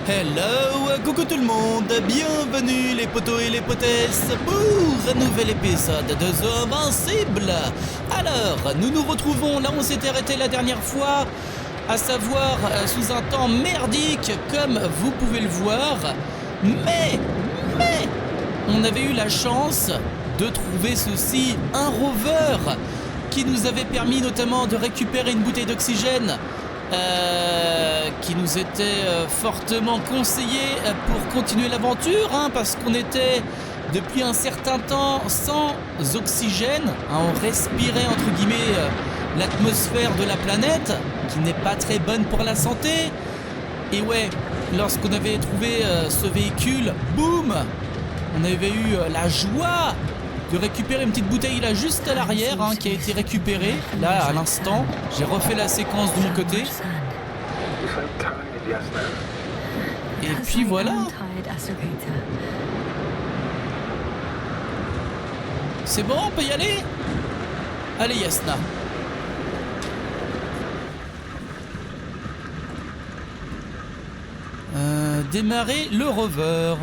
Hello, coucou tout le monde, bienvenue les potos et les potesses pour un nouvel épisode de The Invincible. Alors, nous nous retrouvons là où on s'était arrêté la dernière fois, à savoir sous un temps merdique comme vous pouvez le voir, mais on avait eu la chance de trouver ceci, un rover qui nous avait permis notamment de récupérer une bouteille d'oxygène qui nous était fortement conseillé pour continuer l'aventure, parce qu'on était depuis un certain temps sans oxygène, on respirait entre guillemets l'atmosphère de la planète qui n'est pas très bonne pour la santé. Et ouais, lorsqu'on avait trouvé ce véhicule, boum, on avait eu la joie de récupérer une petite bouteille là juste à l'arrière, qui a été récupérée là à l'instant. J'ai refait la séquence de mon côté. Et puis voilà. C'est bon, on peut y aller? Allez Yasna. Démarrer le rover.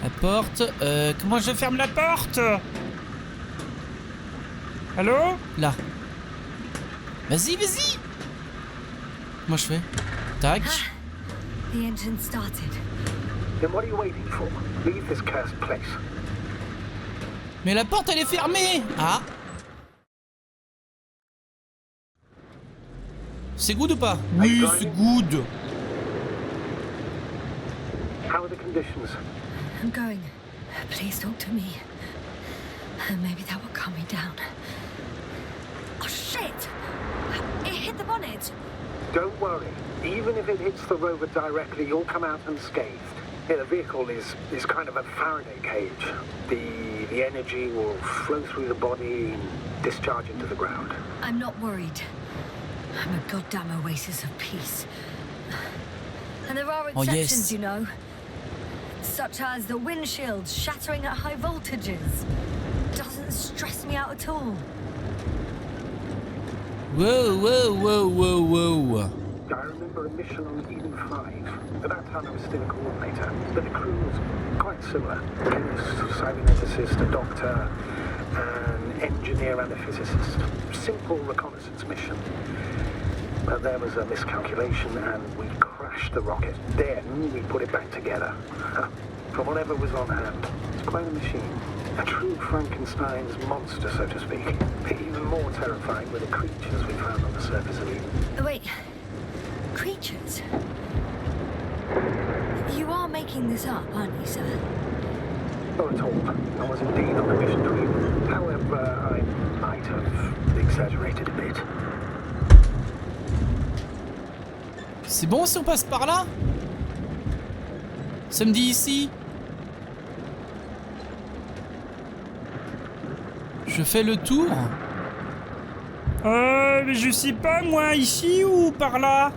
La porte, comment je ferme la porte? Allô? Là. Vas-y. Comment je fais? Tac. The engine started. Then what are you waiting for? Leave this cursed place. Mais la porte elle est fermée. Ah. C'est good ou pas? Oui, c'est good. How are the conditions? I'm going. Please talk to me. Maybe that will calm me down. Oh shit! It hit the bonnet. Don't worry. Even if it hits the rover directly, you'll come out unscathed. Yeah, the vehicle is kind of a Faraday cage. The energy will flow through the body and discharge into the ground. I'm not worried. I'm a goddamn oasis of peace. And there are exceptions, you know. Such as the windshield shattering at high voltages. Doesn't stress me out at all. Whoa. I remember a mission on Eden 5. At that time I was still a coordinator, but the crew was quite similar. A chemist, a cyberneticist, a doctor, an engineer and a physicist. Simple reconnaissance mission. But there was a miscalculation and we crashed the rocket. Then we put it back together. From whatever was on hand. It's quite a machine. A true Frankenstein's monster, so to speak. Even more terrifying were the creatures we found on the surface of Eden. Wait. Creatures? You are making this up, aren't you, sir? Not at all. I was indeed on a mission to Eden. However, I might have exaggerated a bit. C'est bon si on passe par là? Ça me dit ici. Je fais le tour. Mais je sais pas moi, ici ou par là?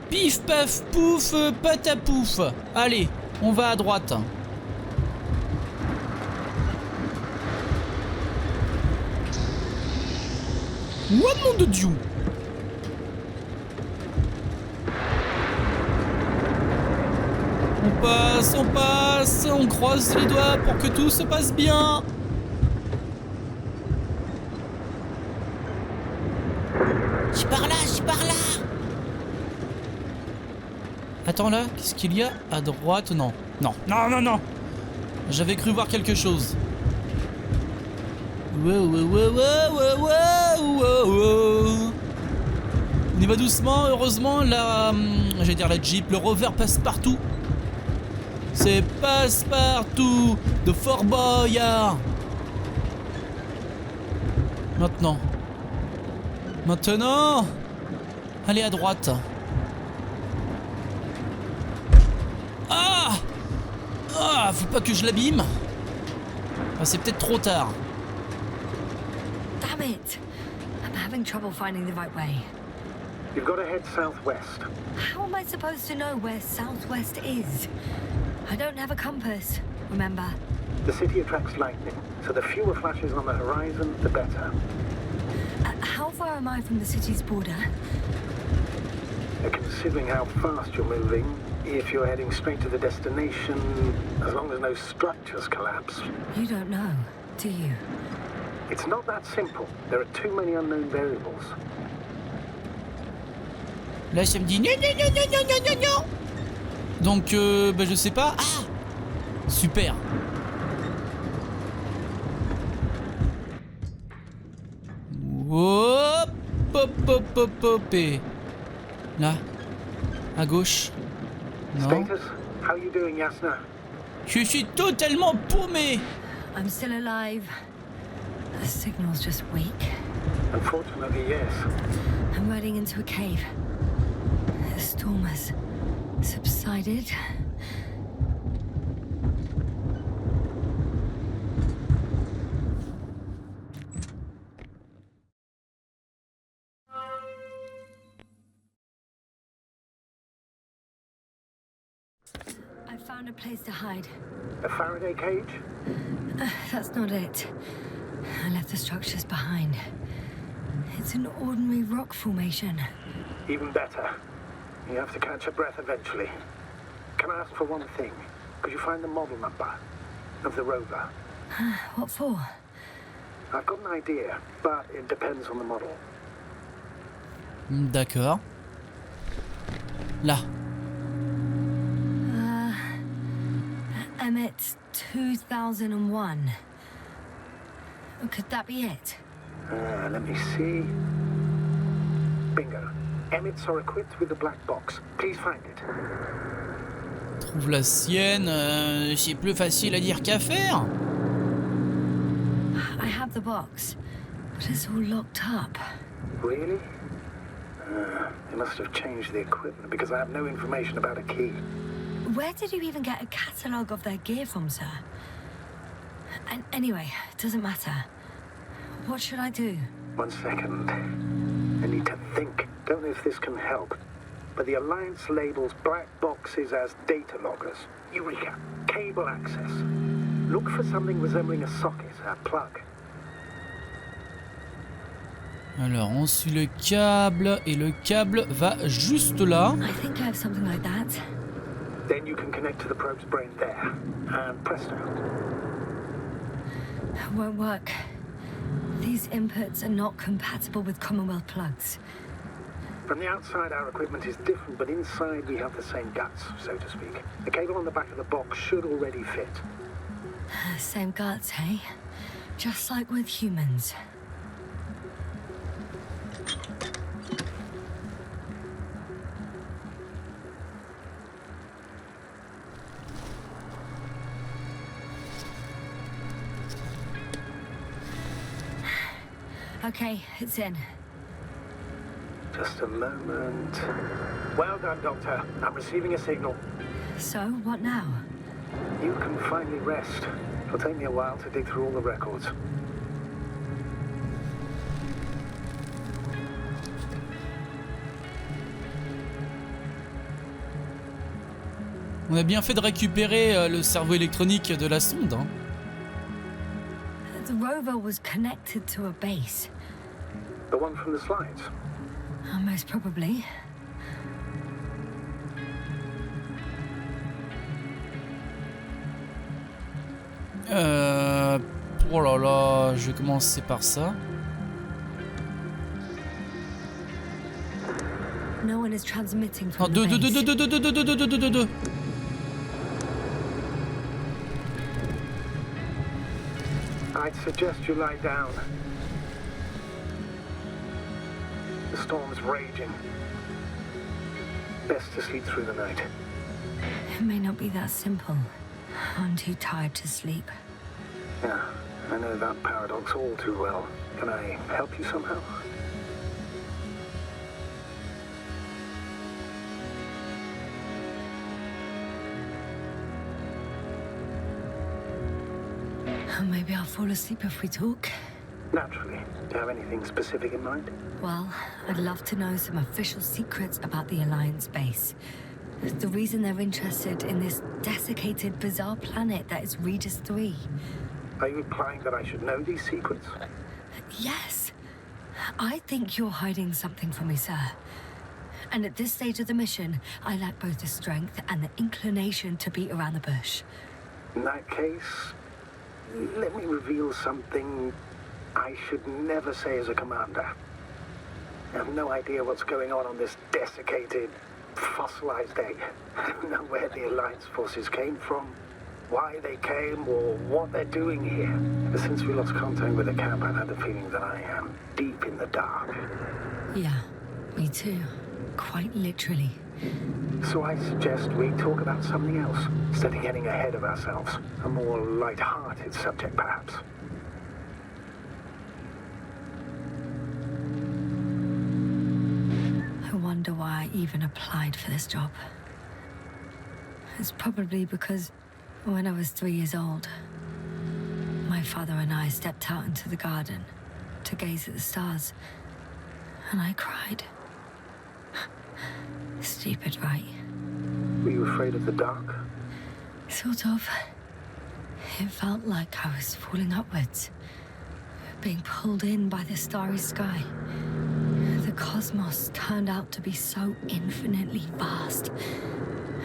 Pif paf pouf patapouf. Allez, on va à droite. Oh nom de Dieu. On passe, on croise les doigts pour que tout se passe bien. Je suis par là. Attends là, qu'est-ce qu'il y a à droite? Non. J'avais cru voir quelque chose. Wow. On y va doucement, heureusement, la Jeep, le rover passe partout. C'est passe-partout de Fort Boyard. Maintenant, allez à droite. Faut pas que je l'abîme. C'est peut-être trop tard. Damn it! I'm having trouble finding the right way. You've got to head southwest. How am I supposed to know where southwest is? I don't have a compass, remember? The city attracts lightning, so the fewer flashes on the horizon, the better. How far am I from the city's border? Considering how fast you're moving, if you're heading straight to the destination, as long as no structures collapse. You don't know, do you? It's not that simple. There are too many unknown variables. Là, ça me dit non, non, non, non, non, non, non. Donc, bah, je sais pas. Ah, super. Hop, hop, hop, hop, hop. Et là, à gauche. Non. Status? How you doing, Yasna? Je suis totalement paumé. I'm still alive. The signal's just weak. Unfortunately, yes. I'm riding into a cave. The storm has subsided. I found a place to hide. A Faraday cage? That's not it. I left the structures behind. It's an ordinary rock formation. Even better. You have to catch your breath eventually. Can I ask for one thing? Could you find the model number of the rover? What for? I've got an idea, but it depends on the model. D'accord. Là. Emmet 2001. Could that be it? Let me see. Bingo. Emmets are equipped with a black box. Please find it. Trouve la sienne. C'est plus facile à dire qu'à faire. I have the box, but it's all locked up. Really? They must have changed the equipment because I have no information about a key. Where did you even get a catalogue of their gear from, sir? And anyway, it doesn't matter. What should I do? 1 second. I need to think. Don't know if this can help. But the Alliance labels black boxes as data loggers. Eureka. Cable access. Look for something resembling a socket, a plug. Alors, on suit le câble et le câble va juste là. I think I have something like that. Then you can connect to the probe's brain there. And presto. Won't work. These inputs are not compatible with Commonwealth plugs. From the outside, our equipment is different, but inside we have the same guts, so to speak. The cable on the back of the box should already fit. Same guts, hey? Just like with humans. Okay, it's in. Just a moment. Well done, Doctor. I'm receiving a signal. So, what now? You can finally rest. It'll take me a while to dig through all the records. On a bien fait de récupérer le cerveau électronique de la sonde. Hein. The rover was connected to a base. The one from the slides? Most probably. Oh là là, je vais commencer par ça. No one is transmitting Non, from the base. deux. I'd suggest you lie down. The storm's raging. Best to sleep through the night. It may not be that simple. I'm too tired to sleep. Yeah, I know that paradox all too well. Can I help you somehow? Maybe I'll fall asleep if we talk. Naturally. Do you have anything specific in mind? Well, I'd love to know some official secrets about the Alliance base. The reason they're interested in this desiccated, bizarre planet that is Regis 3. Are you implying that I should know these secrets? Yes. I think you're hiding something from me, sir. And at this stage of the mission, I lack both the strength and the inclination to beat around the bush. In that case, let me reveal something I should never say as a commander. I have no idea what's going on this desiccated, fossilized egg. I don't know where the Alliance forces came from, why they came, or what they're doing here. Ever since we lost contact with the camp, I've had the feeling that I am deep in the dark. Yeah, me too. Quite literally. So I suggest we talk about something else, instead of getting ahead of ourselves. A more light-hearted subject, perhaps. I wonder why I even applied for this job. It's probably because when I was 3 years old, my father and I stepped out into the garden to gaze at the stars, and I cried. Stupid, right? Were you afraid of the dark? Sort of. It felt like I was falling upwards, being pulled in by the starry sky. The cosmos turned out to be so infinitely vast,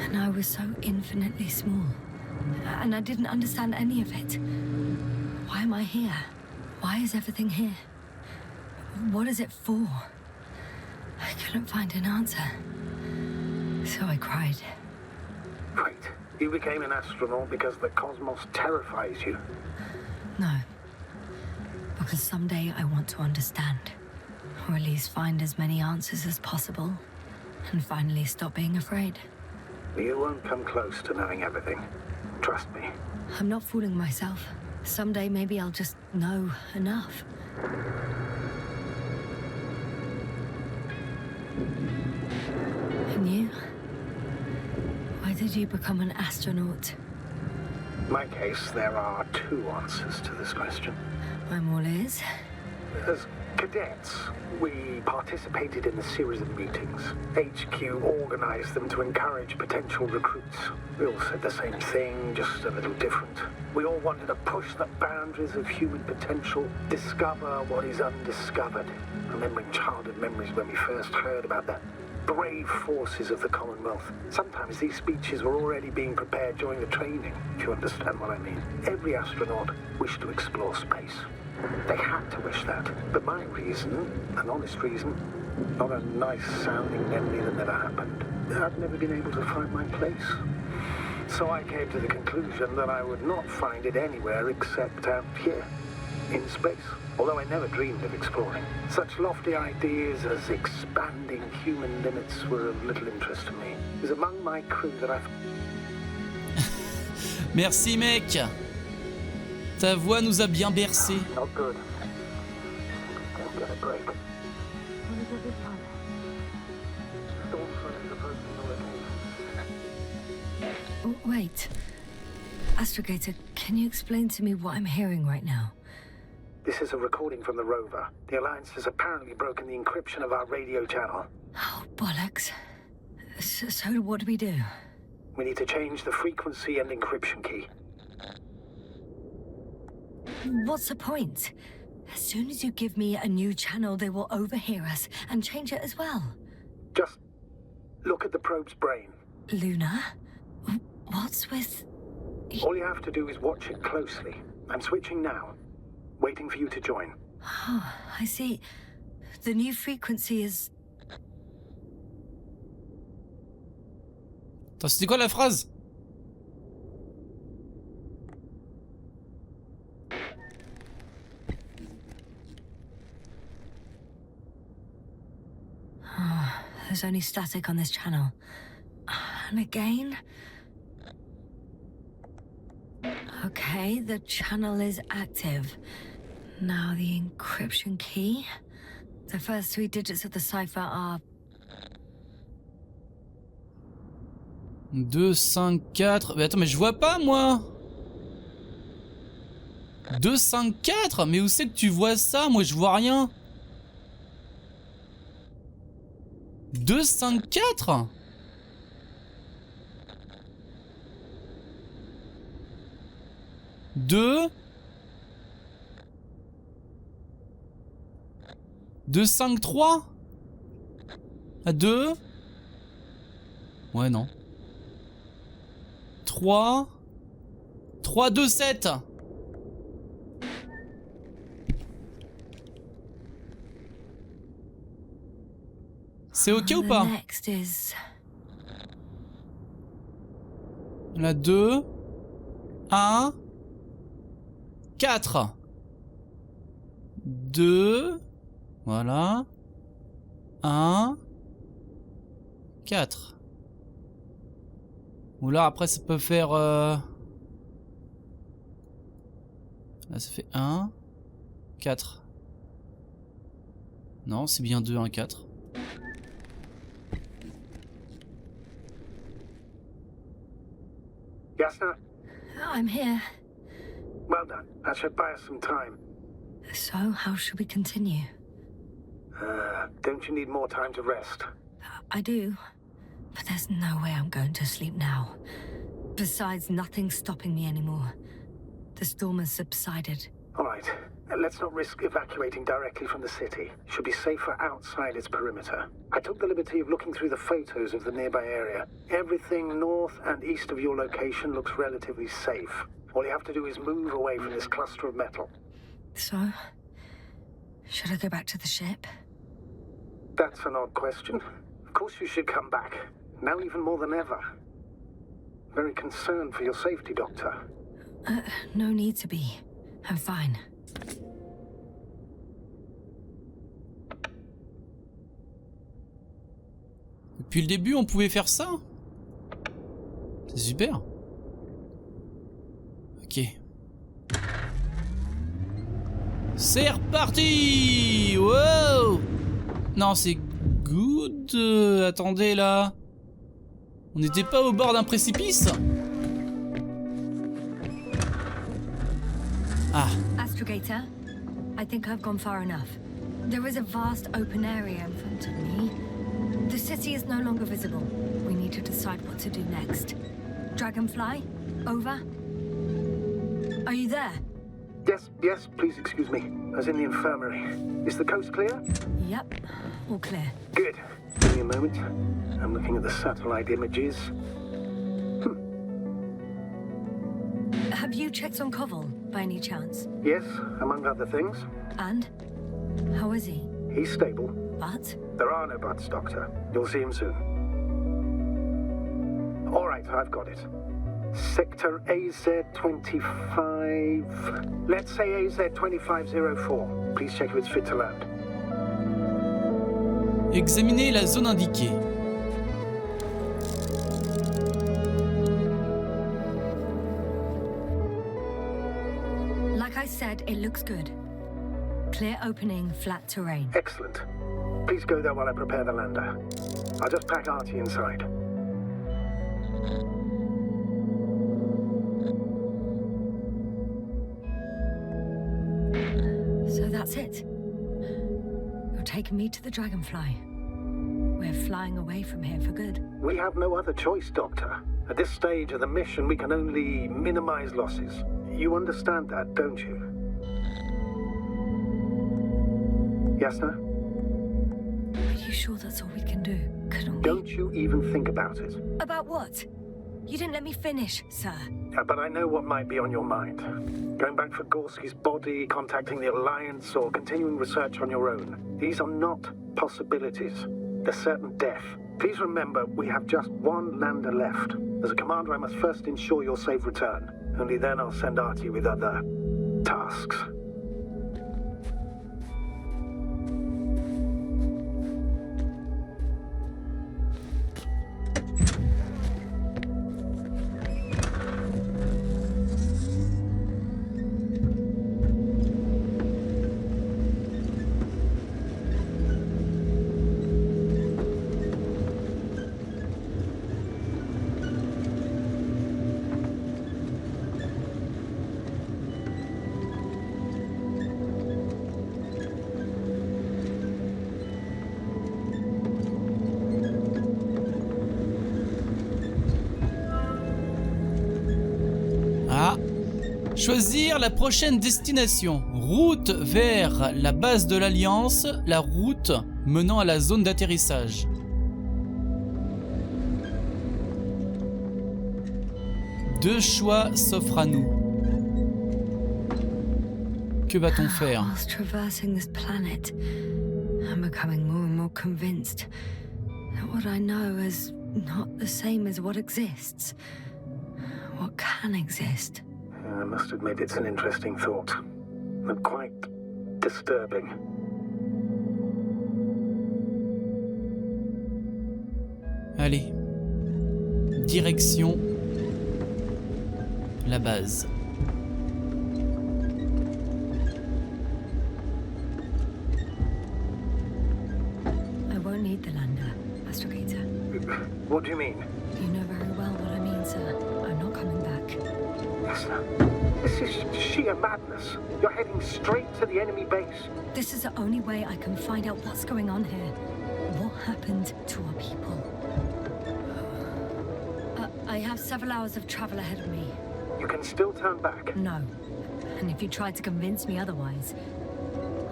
and I was so infinitely small. And I didn't understand any of it. Why am I here? Why is everything here? What is it for? I couldn't find an answer. So I cried. Wait, you became an astronaut because the cosmos terrifies you? No. Because someday I want to understand. Or at least find as many answers as possible. And finally stop being afraid. You won't come close to knowing everything. Trust me. I'm not fooling myself. Someday maybe I'll just know enough. And you? Why did you become an astronaut? In my case, there are two answers to this question. I'm all ears. As cadets, we participated in a series of meetings. HQ organized them to encourage potential recruits. We all said the same thing, just a little different. We all wanted to push the boundaries of human potential, discover what is undiscovered. Remembering childhood memories when we first heard about the brave forces of the Commonwealth. Sometimes these speeches were already being prepared during the training, if you understand what I mean. Every astronaut wished to explore space. They had to wish that. But my reason, an honest reason, not a nice-sounding memory that never happened. I've never been able to find my place. So I came to the conclusion that I would not find it anywhere except out here, in space. Although I never dreamed of exploring. Such lofty ideas as expanding human limits were of little interest to me. It was among my crew that I... Merci mec. Ta voix nous a bien bercés. Not good. Can't get a break. What is it this time? Storm front is approaching the location. Wait. Astrogator, can you explain to me what I'm hearing right now? This is a recording from the rover. The Alliance has apparently broken the encryption of our radio channel. Oh, bollocks. So what do we do? We need to change the frequency and encryption key. What's the point? As soon as you give me a new channel, they will overhear us and change it as well. Just look at the probe's brain. Luna? What's with... All you have to do is watch it closely. I'm switching now. Waiting for you to join. Oh, I see. The new frequency is... Attends, c'était quoi la phrase? Oh, there's only static on this channel. And again... Okay, the channel is active. Now the encryption key. The first 3 digits of the cipher are... 2, 5, 4... Mais attends, mais je vois pas, moi. 2, 5, 4? Mais où c'est que tu vois ça? Moi, je vois rien. 2, 5, 4? Deux 2, 5, 3 à 2 Ouais, non. 3, 2, 7. C'est ok ou pas? La 2, 1, 4. 2, voilà. 1, 4. Ou là après ça peut faire... Là ça fait 1, 4. Non, c'est bien 2, 1, 4. Yasna? I'm here. Well done. That should buy us some time. So, how should we continue? Don't you need more time to rest? I do. But there's no way I'm going to sleep now. Besides, nothing's stopping me anymore. The storm has subsided. All right. Let's not risk evacuating directly from the city. It should be safer outside its perimeter. I took the liberty of looking through the photos of the nearby area. Everything north and east of your location looks relatively safe. All you have to do is move away from this cluster of metal. So, should I go back to the ship? That's an odd question. Of course you should come back. Now even more than ever. Very concerned for your safety, Doctor. No need to be. I'm fine. Depuis le début, on pouvait faire ça. C'est super. Ok. C'est reparti. Wow. Non, c'est good. Attendez là. On n'était pas au bord d'un précipice? Ah. Astrogator, I think I've gone far enough. There is a vast open area in front of me. The city is no longer visible. We need to decide what to do next. Dragonfly, over. Are you there? Yes, please excuse me. I was in the infirmary. Is the coast clear? Yep, all clear. Good. Give me a moment. I'm looking at the satellite images. Have you checked on Koval, by any chance? Yes, among other things. And? How is he? He's stable. But? There are no buts, Doctor. You'll see him soon. All right, I've got it. Sector AZ-25... Let's say AZ-2504. Please check if it's fit to land. Examinez la zone indiquée. Like I said, it looks good. Clear opening, flat terrain. Excellent. Please go there while I prepare the lander. I'll just pack Artie inside. So that's it. You're taking me to the Dragonfly. We're flying away from here for good. We have no other choice, Doctor. At this stage of the mission, we can only minimize losses. You understand that, don't you? Yes, sir? Are you sure that's all we can do? Couldn't we? Don't you even think about it. About what? You didn't let me finish, sir. But I know what might be on your mind. Going back for Gorski's body, contacting the Alliance, or continuing research on your own. These are not possibilities. They're certain death. Please remember, we have just one lander left. As a commander, I must first ensure your safe return. Only then I'll send Artie with other tasks. Choisir la prochaine destination. Route vers la base de l'Alliance, la route menant à la zone d'atterrissage. Deux choix s'offrent à nous. Que va-t-on faire? Whilst traversing this planet, I'm becoming more and more convinced that what I know is not the same as what exists. What can exist. I must admit it's an interesting thought. And quite disturbing. Allez. Direction la base. I won't need the lander, Astrogator. What do you mean? You know very well what I mean, sir. I'm not coming back. Yes, this is sheer madness. You're heading straight to the enemy base. This is the only way I can find out what's going on here. What happened to our people? I have several hours of travel ahead of me. You can still turn back. No. And if you try to convince me otherwise,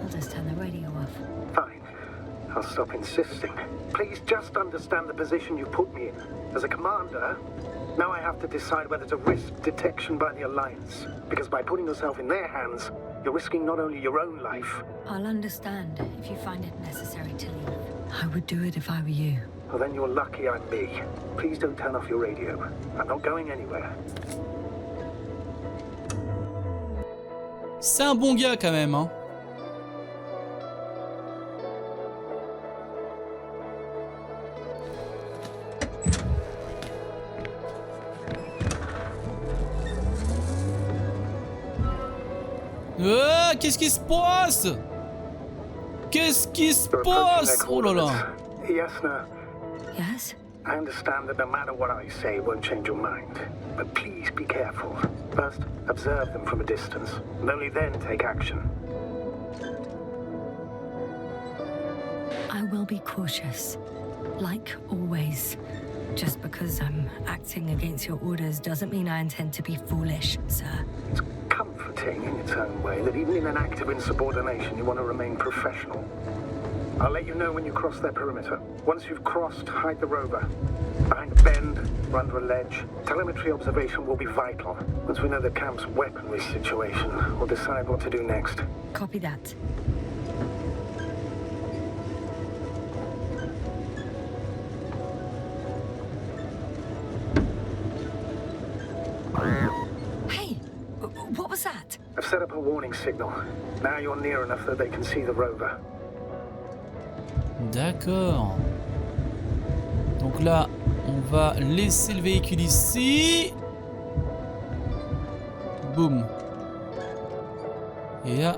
I'll just turn the radio off. Fine. I'll stop insisting. Please just understand the position you put me in. As a commander, now I have to decide whether to risk detection by the Alliance. Because by putting yourself in their hands, you're risking not only your own life. I'll understand if you find it necessary to leave. I would do it if I were you. Well, then you're lucky I'm me. Please don't turn off your radio. I'm not going anywhere. C'est un bon gars quand même, hein. Qu'est-ce qui se passe? Qu'est-ce qui se passe? Oh là là. Yes, no. Yes? I understand that no matter what I say won't change your mind. But please be careful. First, observe them from a distance, and only then take action. I will be cautious. Like always. Just because I'm acting against your orders doesn't mean I intend to be foolish, sir. It's comforting in its own way that even in an act of insubordination you want to remain professional. I'll let you know when you cross their perimeter. Once you've crossed, hide the rover. Behind a bend, or under a ledge. Telemetry observation will be vital. Once we know the camp's weaponry situation, we'll decide what to do next. Copy that. Hey, what was that? I've set up a warning signal. Now you're near enough that they can see the rover. D'accord. Donc là, on va laisser le véhicule ici. Boum. Et là,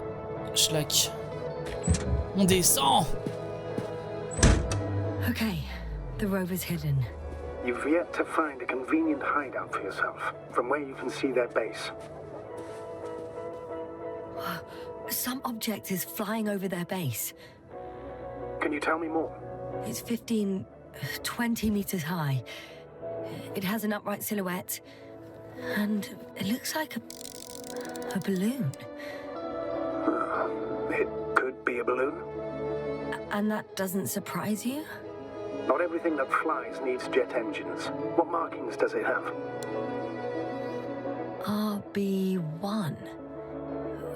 schlac. On descend. Okay, the rover's hidden. You've yet to find a convenient hideout for yourself, from where you can see their base. Some object is flying over their base. Can you tell me more? It's 15, 20 meters high. It has an upright silhouette, and it looks like a balloon. It could be a balloon. And that doesn't surprise you? Not everything that flies needs jet engines. What markings does it have? RB1.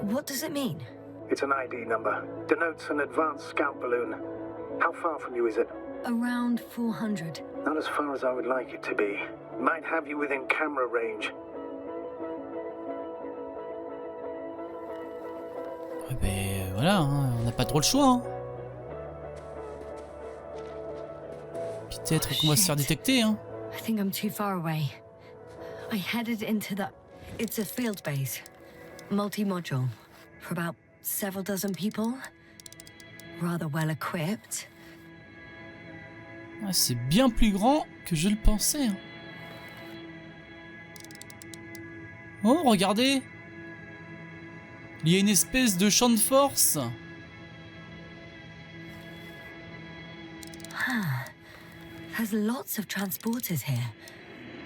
What does it mean? It's an ID number. Denotes an advanced scout balloon. How far from you is it? Around 400. Not as far as I would like it to be. Might have you within camera range. Ouais, ben voilà, hein, on n'a pas trop le choix. Hein. Peut-être qu'on va se faire détecter. Hein. I think I'm too far away. I headed into the... It's a field base. Multi-module. For about several dozen people. Rather well equipped. Ouais, c'est bien plus grand que je le pensais. Hein. Oh, regardez. Il y a une espèce de champ de force. There's lots of transporters here.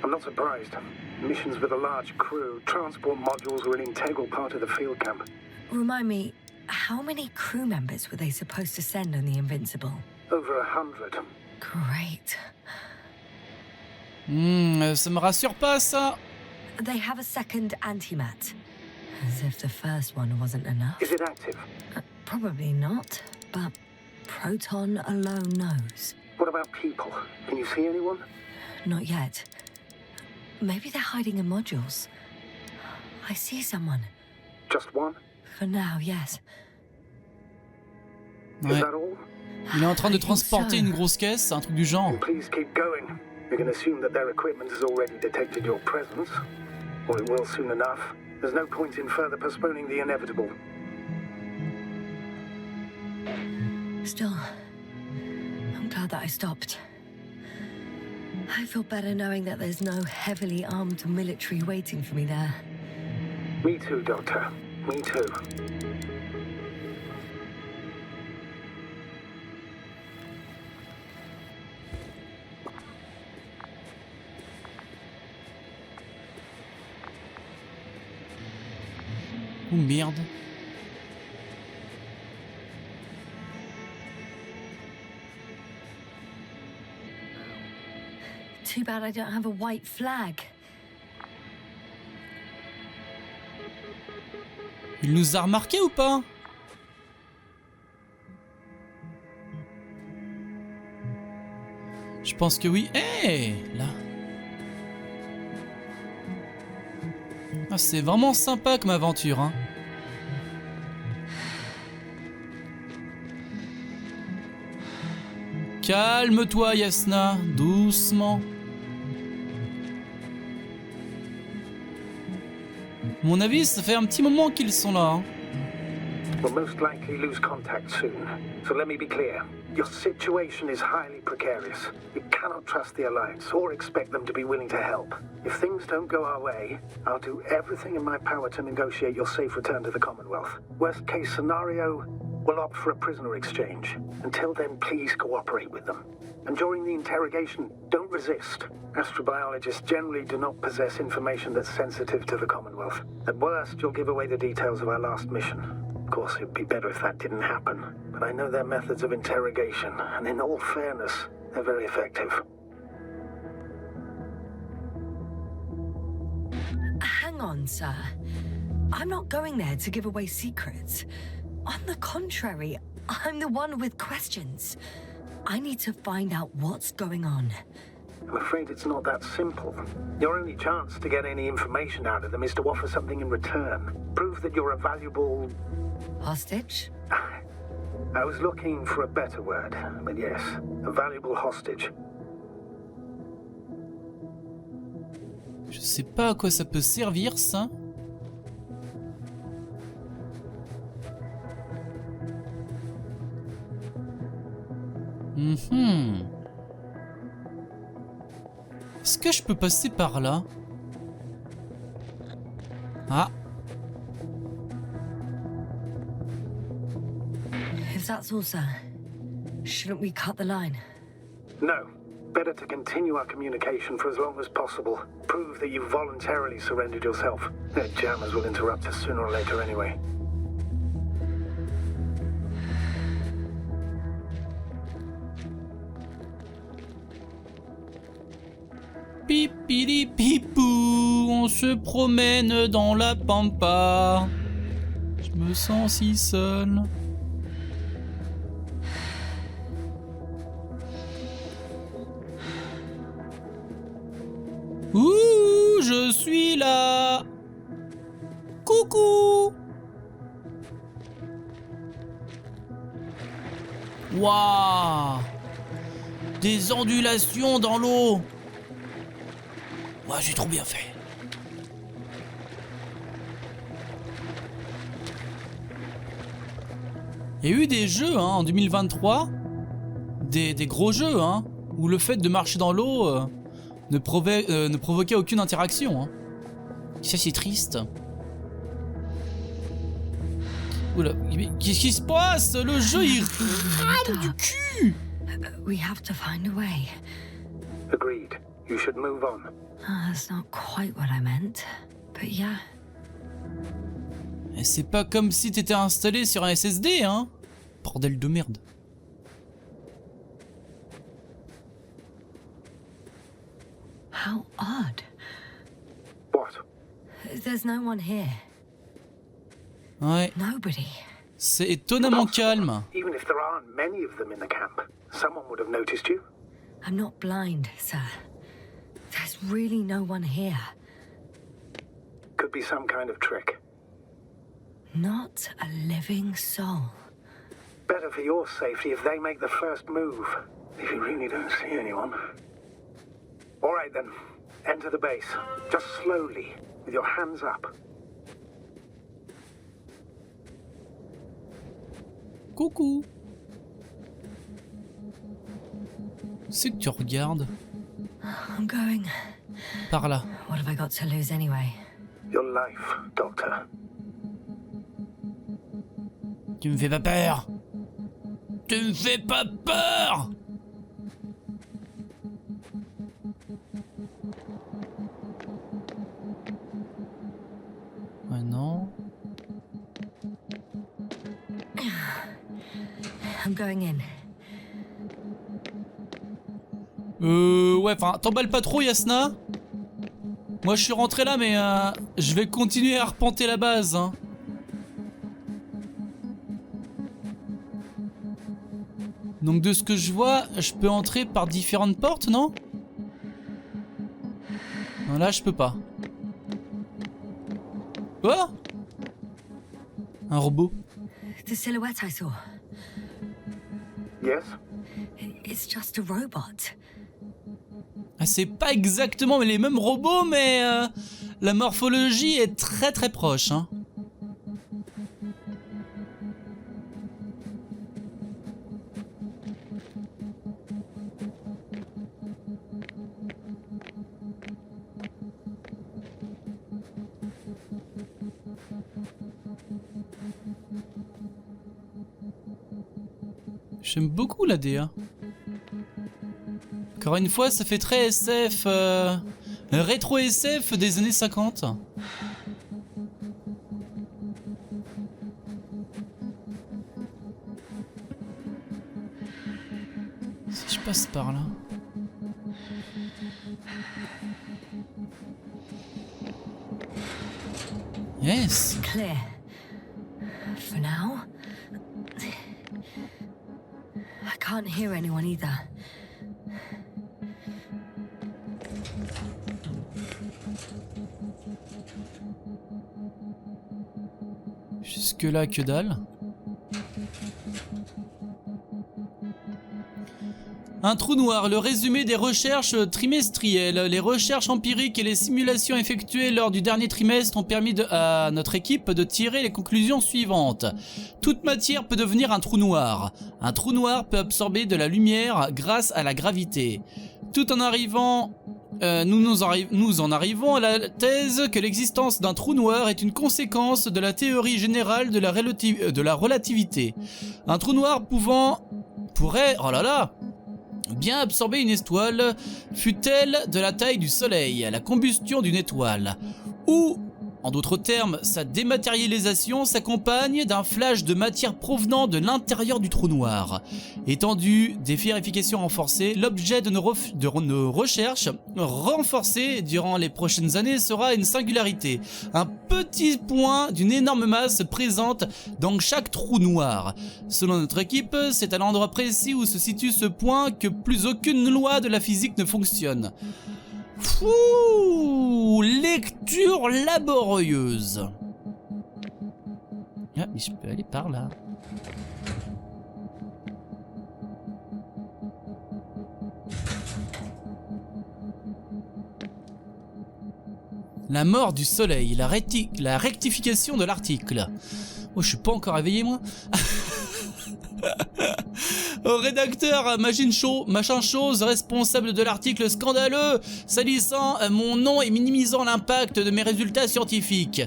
I'm not surprised. Missions with a large crew, transport modules were an integral part of the field camp. Remind me, how many crew members were they supposed to send on the Invincible? Over 100. Great. Ça me rassure pas, ça. They have a second antimat. As if the first one wasn't enough. Is it active? Probably not, but Proton alone knows. What about people? Can you see anyone? Not yet. Maybe they're hiding in modules. I see someone. Just one? For now, yes. Is Ouais. that all? Il est en train de transporter une grosse caisse, un truc du genre. Please keep going. You can assume that their equipment has already detected your presence. Or it will soon enough. There's no point in further postponing the inevitable. Still, I'm glad that I stopped. I feel better knowing that there's no heavily armed military waiting for me there. Me too, Doctor. Me too. Oh merde. Too bad I don't have a white flag. Il nous a remarqué ou pas? Je pense que oui. Hé, là. Ah, c'est vraiment sympa comme aventure, hein. Calme-toi, Yasna, doucement. À mon avis, ça fait un petit moment qu'ils sont là, hein. We'll most likely lose contact soon. So let me be clear. Your situation is highly precarious. You cannot trust the Alliance or expect them to be willing to help. If things don't go our way, I'll do everything in my power to negotiate your safe return to the Commonwealth. Worst case scenario, we'll opt for a prisoner exchange. Until then, please cooperate with them. And during the interrogation, don't resist. Astrobiologists generally do not possess information that's sensitive to the Commonwealth. At worst, you'll give away the details of our last mission. Of course, it'd be better if that didn't happen. But I know their methods of interrogation, and in all fairness, they're very effective. Hang on, sir. I'm not going there to give away secrets. On the contrary, I'm the one with questions. I need to find out what's going on. I'm afraid it's not that simple. Your only chance to get any information out of them is to offer something in return. Prove that you're a valuable... Hostage? I was looking for a better word, but yes, a valuable hostage. Je sais pas à quoi ça peut servir, ça. Est-ce que je peux passer par là? Ah. If that's all, sir, shouldn't we cut the line? No. Better to continue our communication for as long as possible. Prove that you voluntarily surrendered yourself. Their jammers will interrupt us sooner or later anyway. Pipili pipou, on se promène dans la pampa. Je me sens si seul. Ouh, je suis là. Coucou. Waouh. Des ondulations dans l'eau. Ouais, j'ai trop bien fait. Il y a eu des jeux en 2023, des gros jeux, où le fait de marcher dans l'eau ne provoquait aucune interaction. Ça, c'est triste. Oula, qu'est-ce qui se passe? Le jeu, il râle du cul. We have to find a way. Agreed. You should move on. That's not quite what I meant, but yeah. Et c'est pas comme si t'étais installé sur un SSD, hein? Bordel de merde. How odd. What? There's no one here. Ouais. Nobody. C'est étonnamment calme. Even if there aren't many of them in the camp, someone would have noticed you. I'm not blind, sir. There's really no one here. Could be some kind of trick. Not a living soul. Better for your safety if they make the first move. If you really don't see anyone. All right then. Enter the base. Just slowly, with your hands up. Coucou. C'est que tu regardes. I'm going. Par là. What have I got to lose anyway? Your life, Doctor. Tu me fais pas peur. Tu me fais pas peur. Ouais, non. I'm going in. Ouais, enfin, t'emballes pas trop, Yasna. Moi, je suis rentré là, mais je vais continuer à arpenter la base, hein. Donc, de ce que je vois, je peux entrer par différentes portes, non? Non, là, je peux pas. Quoi? Un robot. The silhouette I saw. Yes? It's just a robot. Ah, c'est pas exactement les mêmes robots, mais la morphologie est très très proche, hein. J'aime beaucoup la DA. Encore une fois, ça fait très SF, rétro SF des années 50. Si je passe par là. Yes. Clear. For now. I can't hear anyone either. Jusque là, que dalle. Un trou noir, le résumé des recherches trimestrielles. Les recherches empiriques et les simulations effectuées lors du dernier trimestre ont permis à notre équipe de tirer les conclusions suivantes. Toute matière peut devenir un trou noir. Un trou noir peut absorber de la lumière grâce à la gravité. Tout en arrivant... Nous en arrivons à la thèse que l'existence d'un trou noir est une conséquence de la théorie générale de la relativité. Un trou noir pourrait, oh là là, bien absorber une étoile, fût-elle de la taille du soleil, la combustion d'une étoile. Ou, en d'autres termes, sa dématérialisation s'accompagne d'un flash de matière provenant de l'intérieur du trou noir. Étendu, des vérifications renforcées, l'objet de nos recherches renforcées durant les prochaines années sera une singularité. Un petit point d'une énorme masse présente dans chaque trou noir. Selon notre équipe, c'est à l'endroit précis où se situe ce point que plus aucune loi de la physique ne fonctionne. Fouh, lecture laborieuse. Ah, mais je peux aller par là. La mort du soleil, la rectification de l'article. Oh, je suis pas encore réveillé, moi. Au rédacteur machin chose responsable de l'article scandaleux salissant mon nom et minimisant l'impact de mes résultats scientifiques.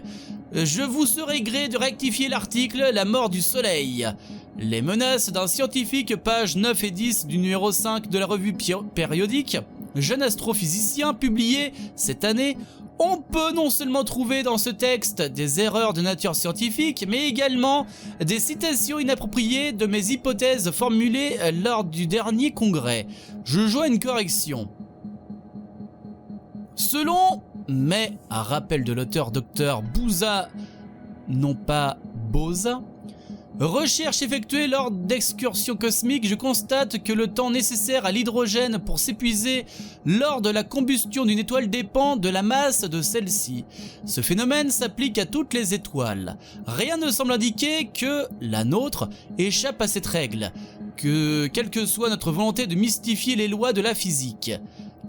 Je vous serai gré de rectifier l'article La mort du soleil. Les menaces d'un scientifique, pages 9 et 10 du numéro 5 de la revue périodique, jeune astrophysicien, publié cette année. On peut non seulement trouver dans ce texte des erreurs de nature scientifique, mais également des citations inappropriées de mes hypothèses formulées lors du dernier congrès. Je joins une correction. Selon mais à rappel de l'auteur Dr Bouza, non pas Boza. Recherche effectuée lors d'excursions cosmiques, je constate que le temps nécessaire à l'hydrogène pour s'épuiser lors de la combustion d'une étoile dépend de la masse de celle-ci. Ce phénomène s'applique à toutes les étoiles. Rien ne semble indiquer que la nôtre échappe à cette règle, quelle que soit notre volonté de mystifier les lois de la physique.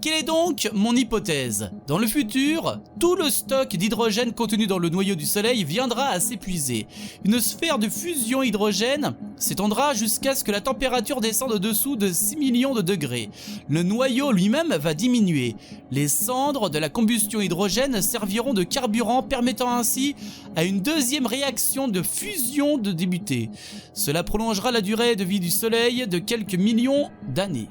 Quelle est donc mon hypothèse? Dans le futur, tout le stock d'hydrogène contenu dans le noyau du Soleil viendra à s'épuiser. Une sphère de fusion hydrogène s'étendra jusqu'à ce que la température descende au-dessous de 6 millions de degrés. Le noyau lui-même va diminuer. Les cendres de la combustion hydrogène serviront de carburant, permettant ainsi à une deuxième réaction de fusion de débuter. Cela prolongera la durée de vie du Soleil de quelques millions d'années.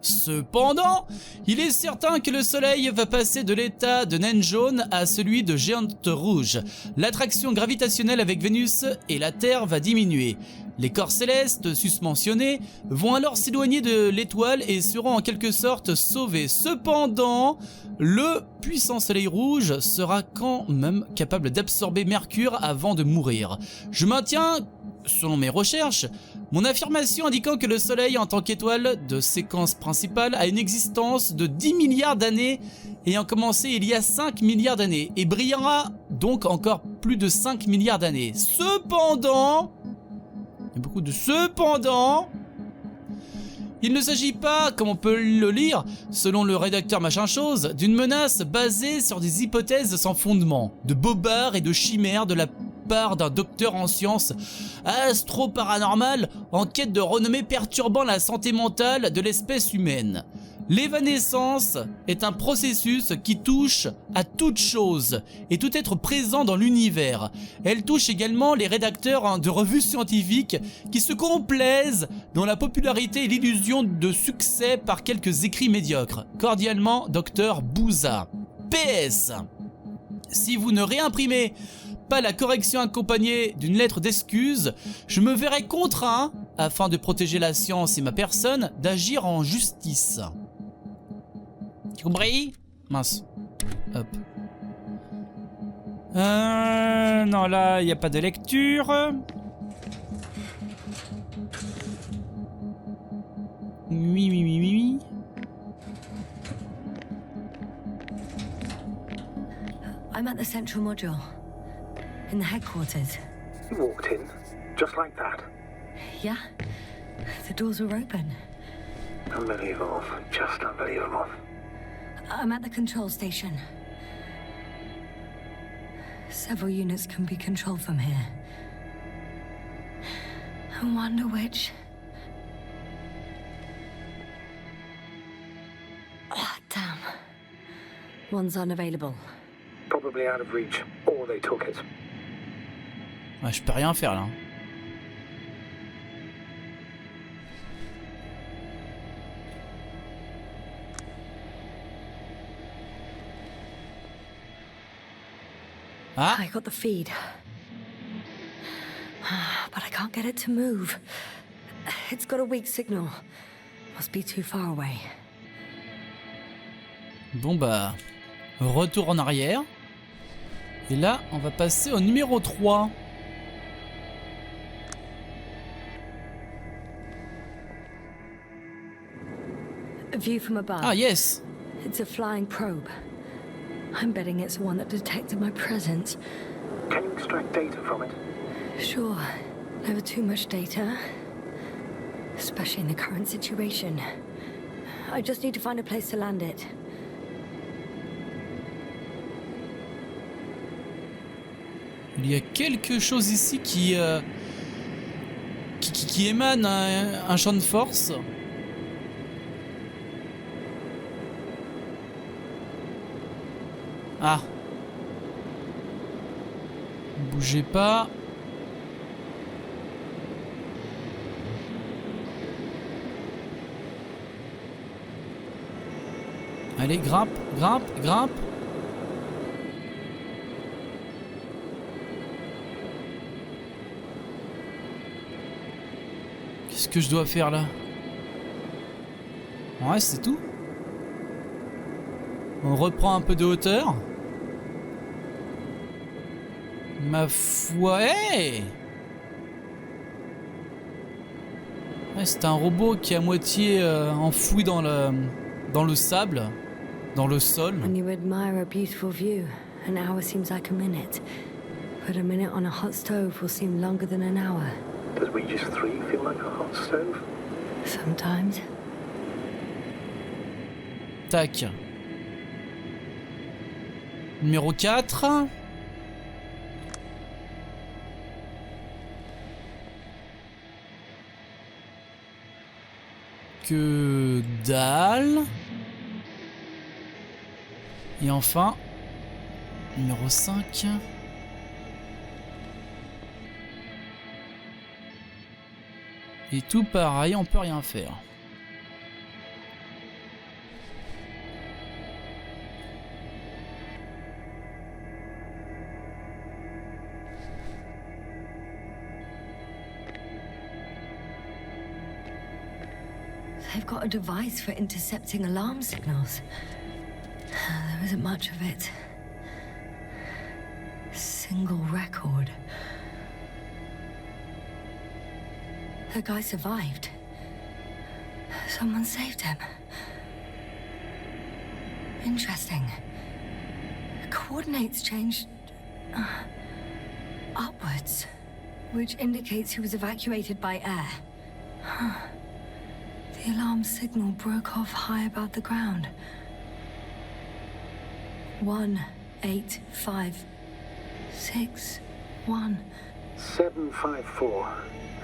Cependant, il est certain que le Soleil va passer de l'état de naine jaune à celui de géante rouge. L'attraction gravitationnelle avec Vénus et la Terre va diminuer. Les corps célestes susmentionnés vont alors s'éloigner de l'étoile et seront en quelque sorte sauvés. Cependant, le puissant Soleil rouge sera quand même capable d'absorber Mercure avant de mourir. Je maintiens, selon mes recherches, mon affirmation indiquant que le Soleil en tant qu'étoile de séquence principale a une existence de 10 milliards d'années ayant commencé il y a 5 milliards d'années et brillera donc encore plus de 5 milliards d'années. Cependant, il y a beaucoup de cependant, il ne s'agit pas, comme on peut le lire, selon le rédacteur machin chose, d'une menace basée sur des hypothèses sans fondement, de bobards et de chimères de la part d'un docteur en sciences astro-paranormales en quête de renommée perturbant la santé mentale de l'espèce humaine. L'évanescence est un processus qui touche à toute chose et tout être présent dans l'univers. Elle touche également les rédacteurs de revues scientifiques qui se complaisent dans la popularité et l'illusion de succès par quelques écrits médiocres. Cordialement, Dr Bouza. PS. Si vous ne réimprimez pas la correction accompagnée d'une lettre d'excuse, je me verrai contraint, afin de protéger la science et ma personne, d'agir en justice. Tu compris? Mince. Hop. Non, là, il n'y a pas de lecture. Oui, oui, oui, oui, oui. I'm at the central module. In the headquarters. You walked in, just like that. Yeah, the doors were open. Unbelievable, just unbelievable. I'm at the control station. Several units can be controlled from here. I wonder which... Oh, damn. One's unavailable. Probably out of reach, or they took it. Ouais, je peux rien faire là. Ah. I got the feed. But I can't get it to move. It's got a weak signal. Must be too far away. Bon bah, retour en arrière. Et là, on va passer au numéro 3. A view from above. Ah yes. It's a flying probe. I'm betting it's the one that detected my presence. Can you extract data from it? Sure. Never too much data. Especially in the current situation. I just need to find a place to land it. Il y a quelque chose ici qui émane un champ de force. Ah. Bougez pas. Allez, grimpe, grimpe, grimpe. Qu'est-ce que je dois faire là? Ouais, c'est tout. On reprend un peu de hauteur. Ma foi... Hey, ouais, c'est un robot qui est à moitié enfoui dans le sable, dans le sol. When you admire a beautiful view, an hour seems like a minute. But a minute on a hot stove will seem longer than an hour. Does Regis 3 feel like a hot stove? Sometimes. Tac. Numéro 4. Que dalle. Et enfin, numéro 5. Et tout pareil, on peut rien faire. They've got a device for intercepting alarm signals. There isn't much of it. Single record. The guy survived. Someone saved him. Interesting. Coordinates changed upwards, which indicates he was evacuated by air. The alarm signal broke off high above the ground. 18561. 754.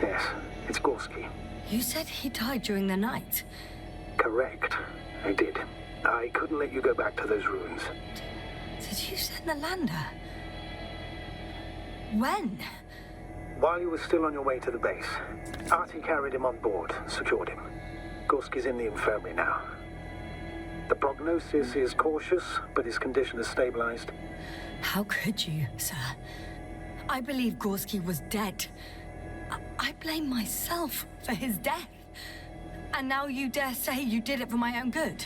Yes, it's Gorski. You said he died during the night. Correct. I did. I couldn't let you go back to those ruins. Did you send the lander? When? While you were still on your way to the base, Artie carried him on board, secured him. Gorski's in the infirmary now. The prognosis is cautious, but his condition has stabilized. How could you, sir? I believe Gorski was dead. I blame myself for his death. And now you dare say you did it for my own good.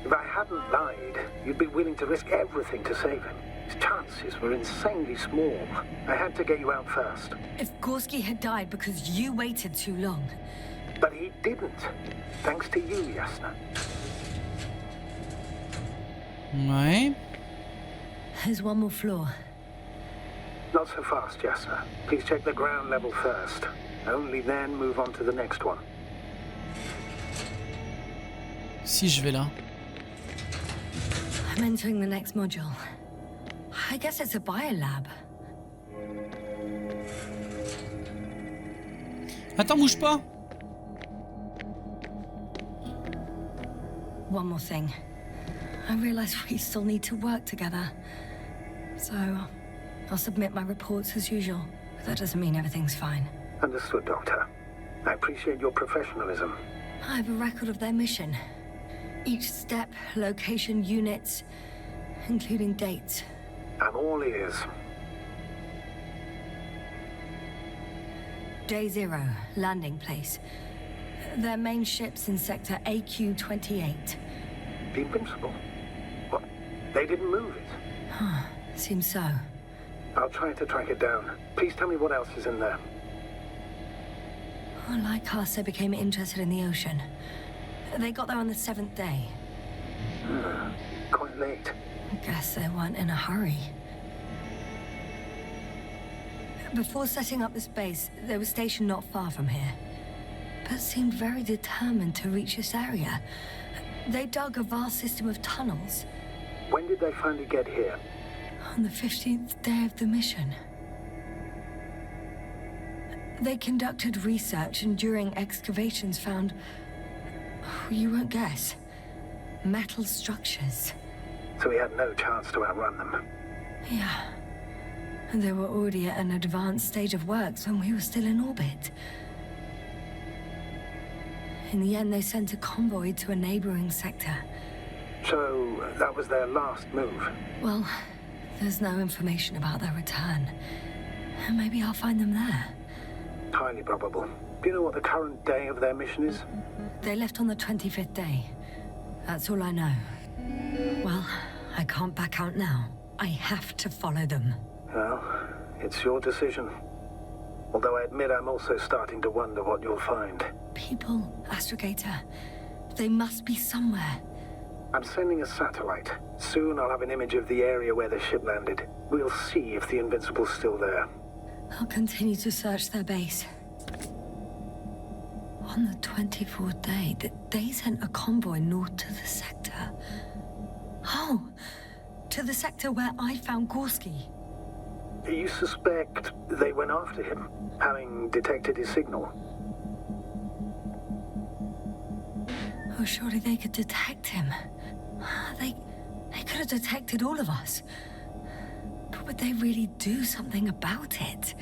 If I hadn't lied, you'd be willing to risk everything to save him. His chances were insanely small. I had to get you out first. If Gorski had died because you waited too long... But he didn't. Thanks to you, Yasna. Ouais. There's one more floor. Not so fast, Yasna. Please check the ground level first. Only then move on to the next one. Si je vais là. I'm entering the next module. I guess it's a biolab. Attends, bouge pas. One more thing. I realize we still need to work together. So, I'll submit my reports as usual. But that doesn't mean everything's fine. Understood, Doctor. I appreciate your professionalism. I have a record of their mission. Each step, location, units, including dates. I'm all ears. Day 0, landing place. Their main ship's in sector AQ-28. The Invincible? What? They didn't move it? Huh, seems so. I'll try to track it down. Please tell me what else is in there. Like us, they became interested in the ocean. They got there on the 7th day. Quite late. Guess they weren't in a hurry. Before setting up this base, they were stationed not far from here, but seemed very determined to reach this area. They dug a vast system of tunnels. When did they finally get here? On the 15th day of the mission. They conducted research and during excavations found, you won't guess, metal structures. So we had no chance to outrun them. Yeah. And they were already at an advanced stage of works when we were still in orbit. In the end, they sent a convoy to a neighboring sector. So that was their last move? Well, there's no information about their return. Maybe I'll find them there. Highly probable. Do you know what the current day of their mission is? They left on the 25th day. That's all I know. Well, I can't back out now. I have to follow them. Well, it's your decision. Although I admit I'm also starting to wonder what you'll find. People, Astrogator. They must be somewhere. I'm sending a satellite. Soon I'll have an image of the area where the ship landed. We'll see if the Invincible's still there. I'll continue to search their base. On the 24th day, they sent a convoy north to the sector. Oh, to the sector where I found Gorski. You suspect they went after him, having detected his signal? Oh, surely they could detect him. They could have detected all of us. But would they really do something about it?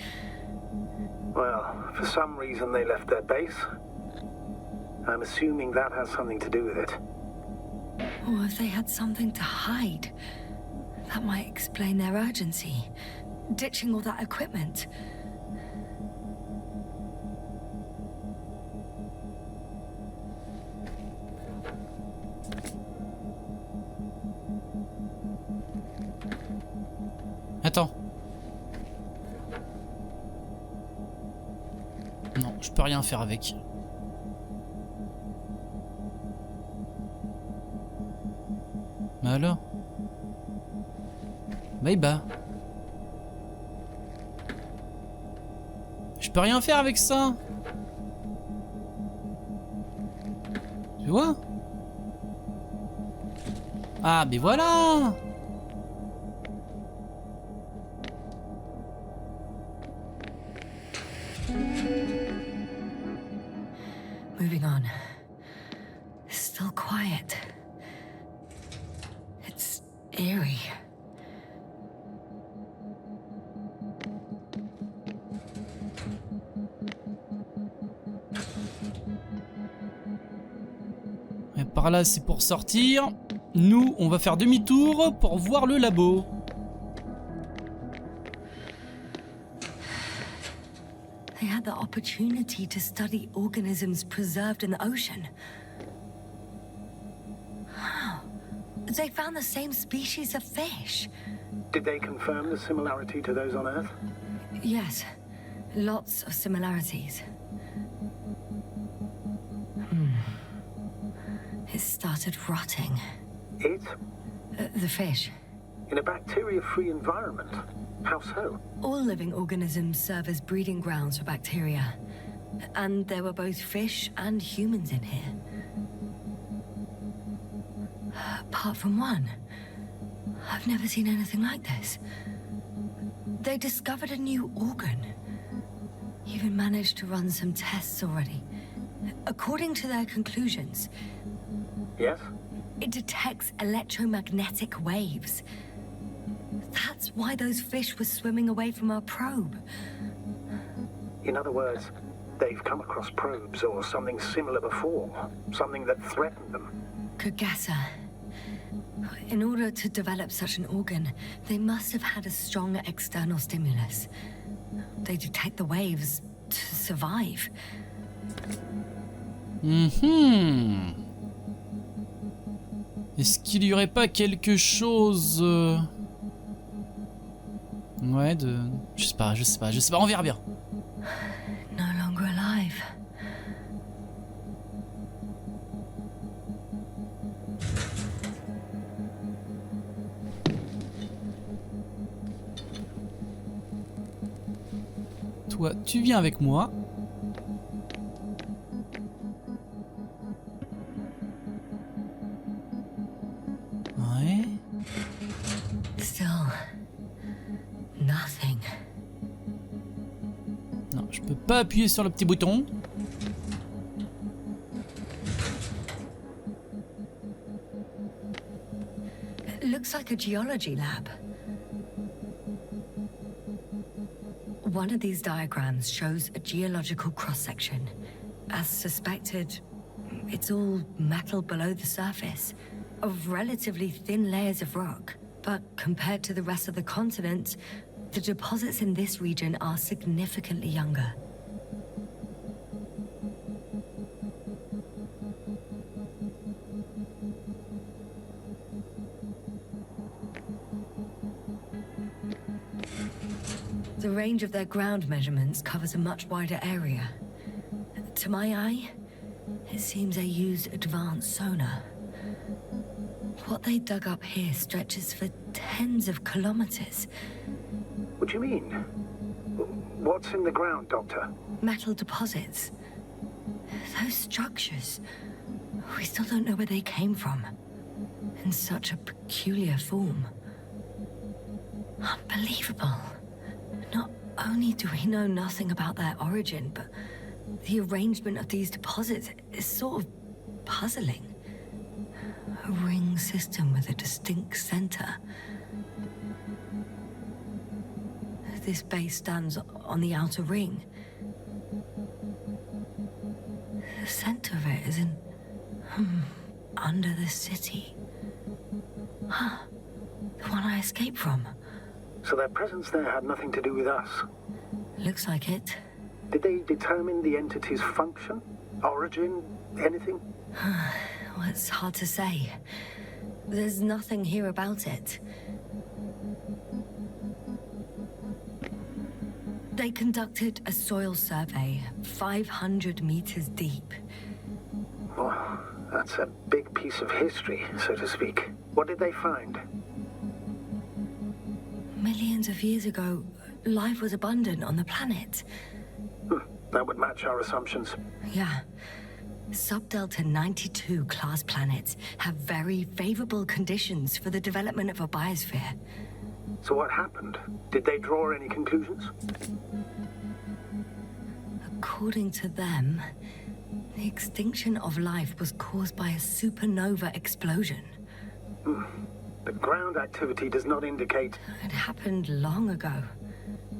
Well, for some reason they left their base. I'm assuming that has something to do with it. Or if they had something to hide, that might explain their urgency. Ditching all that equipment. Attends. Non, je peux rien faire avec. Mais alors? Bye bye. Je peux rien faire avec ça. Tu vois? Ah, mais voilà! Moving on. It's still quiet. It's eerie. Et par là, c'est pour sortir. Nous, on va faire demi-tour pour voir le labo. They had the opportunity to study organisms preserved in the ocean. Wow. They found the same species of fish. Did they confirm the similarity to those on Earth? Yes. Lots of similarities. It started rotting. It? The fish. In a bacteria-free environment? How so? All living organisms serve as breeding grounds for bacteria. And there were both fish and humans in here. Apart from one. I've never seen anything like this. They discovered a new organ. Even managed to run some tests already. According to their conclusions, Yes? it detects electromagnetic waves. That's why those fish were swimming away from our probe. In other words, they've come across probes or something similar before. Something that threatened them. Could guess her. In order to develop such an organ, they must have had a strong external stimulus. They detect the waves to survive. Est-ce qu'il y aurait pas quelque chose... Ouais, de... Je sais pas, on verra bien. No longer alive. Toi, tu viens avec moi. Ouais. Still, nothing. Non, je peux pas appuyer sur le petit bouton. It looks like a geology lab. One of these diagrams shows a geological cross-section. As suspected, it's all metal below the surface, of relatively thin layers of rock. But compared to the rest of the continent, the deposits in this region are significantly younger. The range of their ground measurements covers a much wider area. To my eye, it seems they used advanced sonar. What they dug up here stretches for tens of kilometers. What do you mean? What's in the ground, Doctor? Metal deposits. Those structures. We still don't know where they came from. In such a peculiar form. Unbelievable. Not only do we know nothing about their origin, but the arrangement of these deposits is sort of puzzling. A ring system with a distinct center. This base stands on the outer ring. The center of it is in... under the city. Huh. The one I escaped from. So their presence there had nothing to do with us? Looks like it. Did they determine the entity's function? Origin? Anything? Well, it's hard to say. There's nothing here about it. They conducted a soil survey, 500 meters deep. Oh, that's a big piece of history, so to speak. What did they find? Millions of years ago, life was abundant on the planet. That would match our assumptions. Yeah. Subdelta 92 class planets have very favorable conditions for the development of a biosphere. So what happened? Did they draw any conclusions? According to them, the extinction of life was caused by a supernova explosion. The ground activity does not indicate... It happened long ago.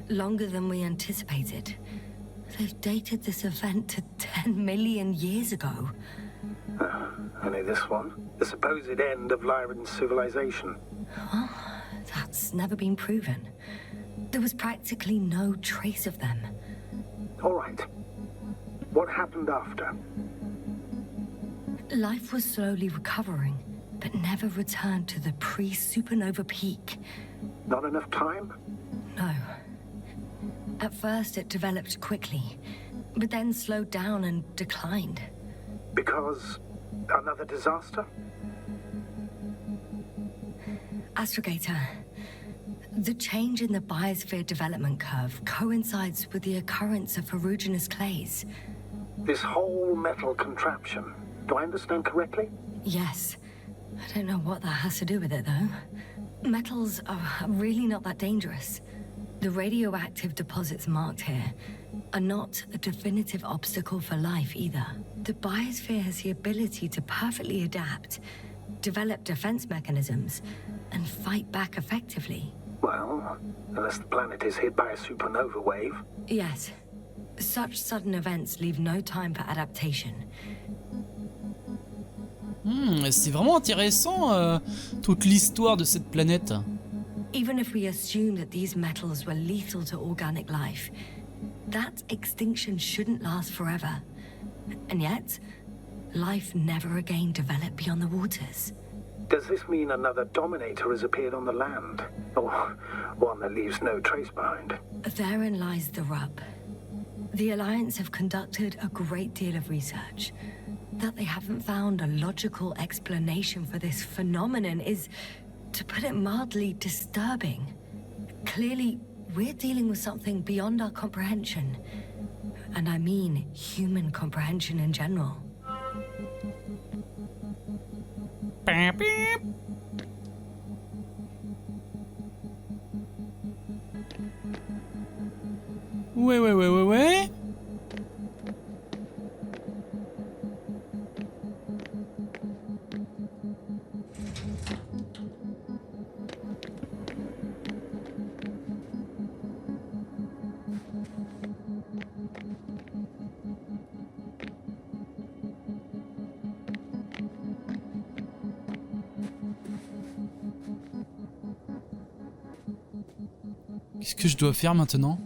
Longer than we anticipated. They've dated this event to 10 million years ago. Only this one? The supposed end of Lyran's civilization? Well, that's never been proven. There was practically no trace of them. All right. What happened after? Life was slowly recovering, but never returned to the pre-supernova peak. Not enough time? No. At first it developed quickly, but then slowed down and declined. Because another disaster? Astrogator, the change in the biosphere development curve coincides with the occurrence of ferruginous clays. This whole metal contraption, do I understand correctly? Yes. I don't know what that has to do with it, though. Metals are really not that dangerous. The radioactive deposits marked here are not a definitive obstacle for life either. The biosphere has the ability to perfectly adapt, develop defense mechanisms, and fight back effectively. Well, unless the planet is hit by a supernova wave. Yes. Such sudden events leave no time for adaptation. C'est vraiment intéressant, toute l'histoire de cette planète. Even if we assume that these metals were lethal to organic life, that extinction shouldn't last forever. And yet, life never again developed beyond the waters. Does this mean another dominator has appeared on the land? Or one that leaves no trace behind? Therein lies the rub. The Alliance have conducted a great deal of research. That they haven't found a logical explanation for this phenomenon is, to put it mildly, disturbing. Clearly, we're dealing with something beyond our comprehension. And I mean human comprehension in general. Beep, beep. Ouais. Qu'est-ce que je dois faire maintenant?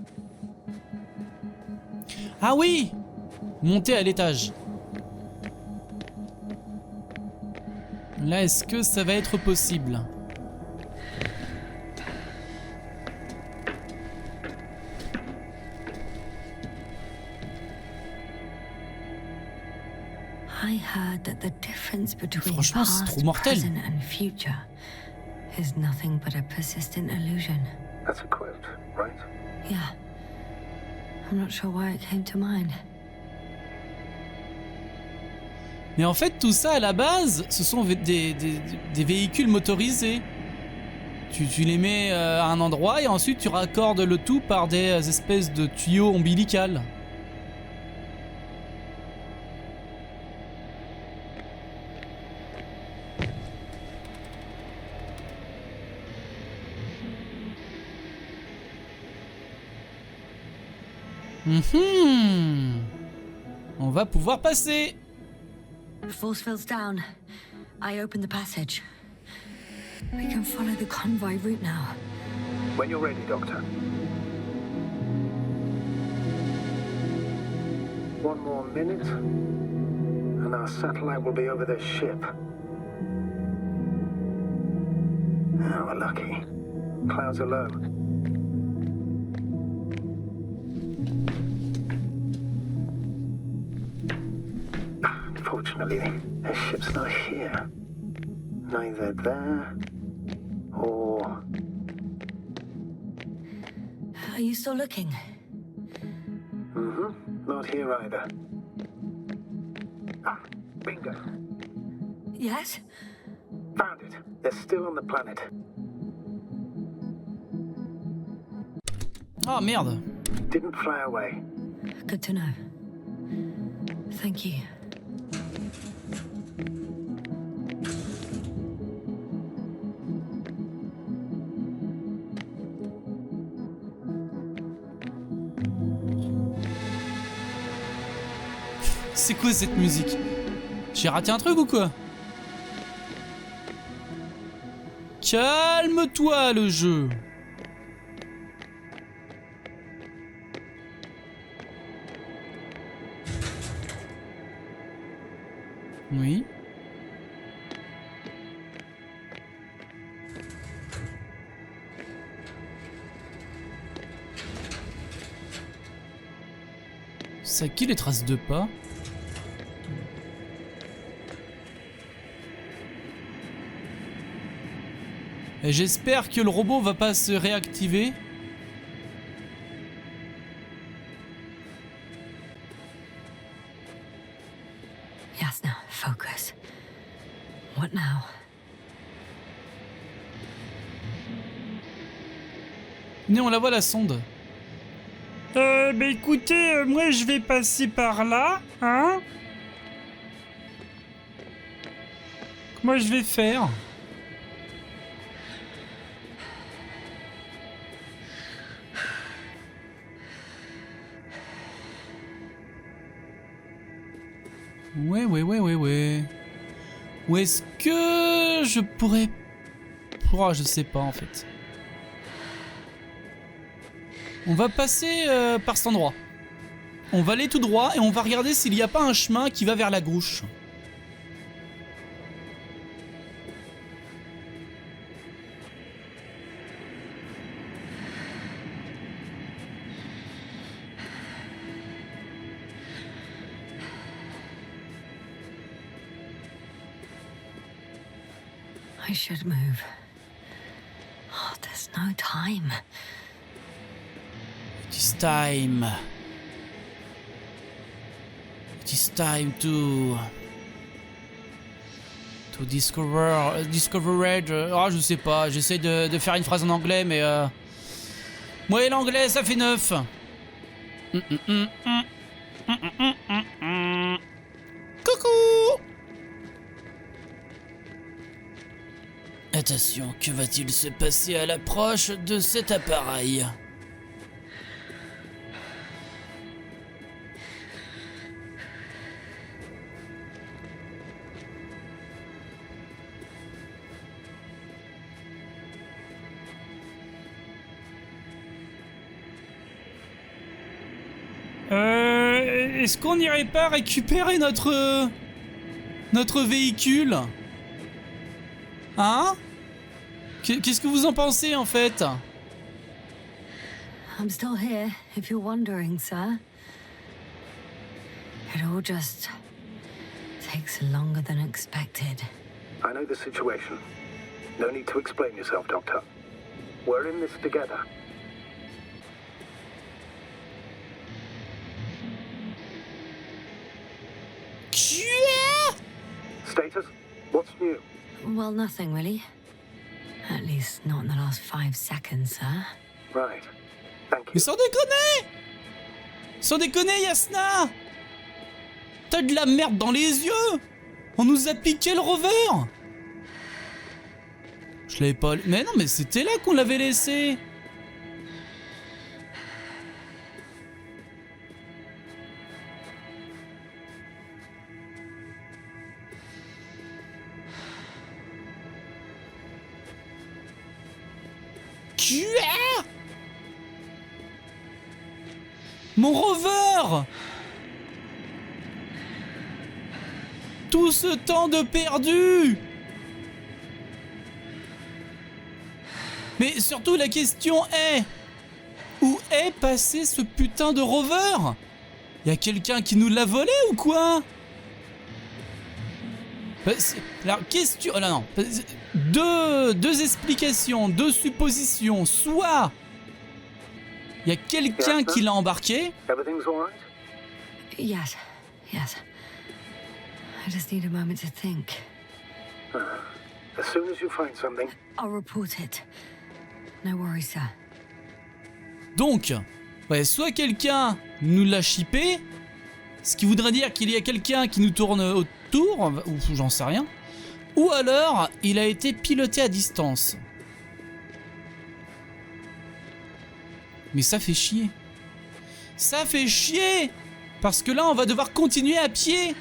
Ah oui! Monter à l'étage. Là, est-ce que ça va être possible? heard that the difference between Franchement, c'est trop past, mortel. present and future is nothing but a persistent illusion. That's a quote, right? Yeah. I'm not sure why it came to mind. Mais en fait, tout ça, à la base, ce sont des véhicules motorisés. Tu les mets à un endroit et ensuite tu raccordes le tout par des espèces de tuyaux ombilicales. On va pouvoir passer. The force field's down. I opened the passage. We can follow the convoy route now. When you're ready, Doctor. One more minute, and our satellite will be over this ship. Oh, we're lucky. Clouds are low. Unfortunately, this ship's not here. Neither there or... Are you still looking? Not here either. Ah, bingo. Yes? Found it. They're still on the planet. Ah merde. Didn't fly away. Good to know. Thank you. C'est quoi cette musique? J'ai raté un truc ou quoi? Calme-toi le jeu. Oui. C'est à qui les traces de pas? Et j'espère que le robot va pas se réactiver. Yes, now, focus. What now? Mais on la voit la sonde. Bah écoutez, moi je vais passer par là, hein? Comment je vais faire? Ouais. Où est-ce que je pourrais... Oh, je sais pas en fait. On va passer par cet endroit. On va aller tout droit et on va regarder s'il n'y a pas un chemin qui va vers la gauche. I should move. Oh, there's no time. It is time. It is time to discover Edge. Ah, je sais pas. J'essaie de faire une phrase en anglais, mais moi et l'anglais, ça fait 9. Coucou. Attention, que va-t-il se passer à l'approche de cet appareil? Est-ce qu'on n'irait pas récupérer notre véhicule? Hein? Qu'est-ce que vous en pensez en fait? I'm still here, if you're wondering, sir. It all just Takes longer than expected. I know the situation. No need to explain yourself, Doctor. We're in this together. Status? What's new? Well, nothing really. At least not in the last 5 seconds, sir. Right. Thank you. Mais sans déconner! Sans déconner, Yasna! T'as de la merde dans les yeux! On nous a piqué le rover! Je l'avais pas... Mais non, mais c'était là qu'on l'avait laissé! Quoi? Mon rover! Tout ce temps de perdu! Mais surtout la question est... Où est passé ce putain de rover? Y'a quelqu'un qui nous l'a volé ou quoi? Alors, question... Oh là non. Deux explications, deux suppositions. Soit... Il y a quelqu'un qui l'a embarqué. Everything's all right? Yes, yes. I just need a moment to think. As soon as you find something... I'll report it. No worries, sir. Donc, ouais, soit quelqu'un nous l'a chippé, ce qui voudrait dire qu'il y a quelqu'un qui nous tourne autour, ou j'en sais rien, ou alors il a été piloté à distance. Mais ça fait chier. Ça fait chier! Parce que là, on va devoir continuer à pied.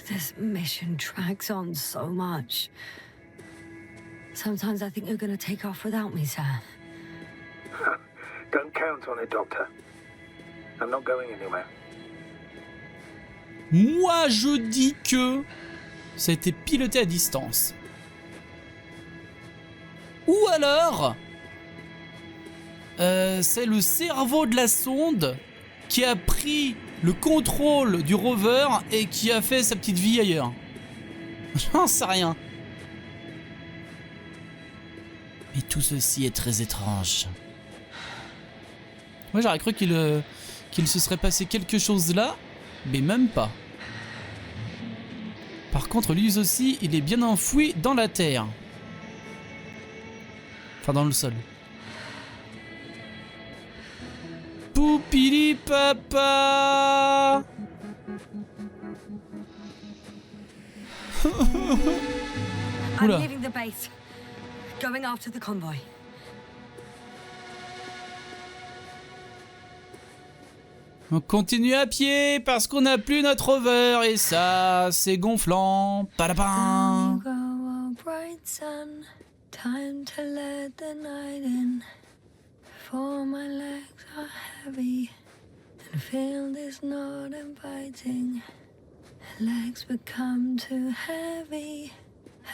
This mission drags on so much. Sometimes I think you're going to take off without me, sir. Don't count on it, Doctor. I'm not going anywhere. Moi, je dis que ça a été piloté à distance. Ou alors, c'est le cerveau de la sonde qui a pris le contrôle du rover et qui a fait sa petite vie ailleurs. J'en sais rien. Mais tout ceci est très étrange. Moi j'aurais cru qu'il se serait passé quelque chose là, mais même pas. Par contre lui aussi, il est bien enfoui dans la terre. Enfin dans le sol. Poupili papa. I'm leaving the base. Going after the convoy. On continue à pied parce qu'on n'a plus notre rover et ça, c'est gonflant. Padapin. Time to let the night in. For my legs are heavy and field is not inviting. Legs become too heavy,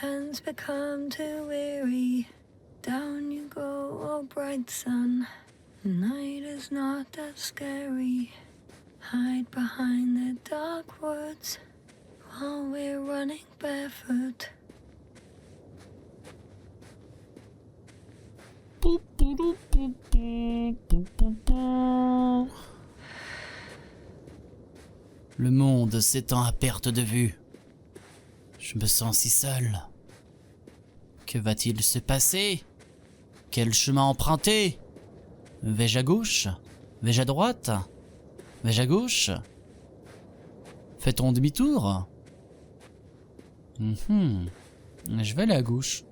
hands become too weary. Down you go, oh bright sun. Night is not that scary. Hide behind the dark woods while we're running barefoot. Le monde s'étend à perte de vue. Je me sens si seul. Que va-t-il se passer? Quel chemin emprunter? Vais-je à gauche? Vais-je à droite? Vais-je à gauche? Fait-on demi-tour? Je vais aller à gauche.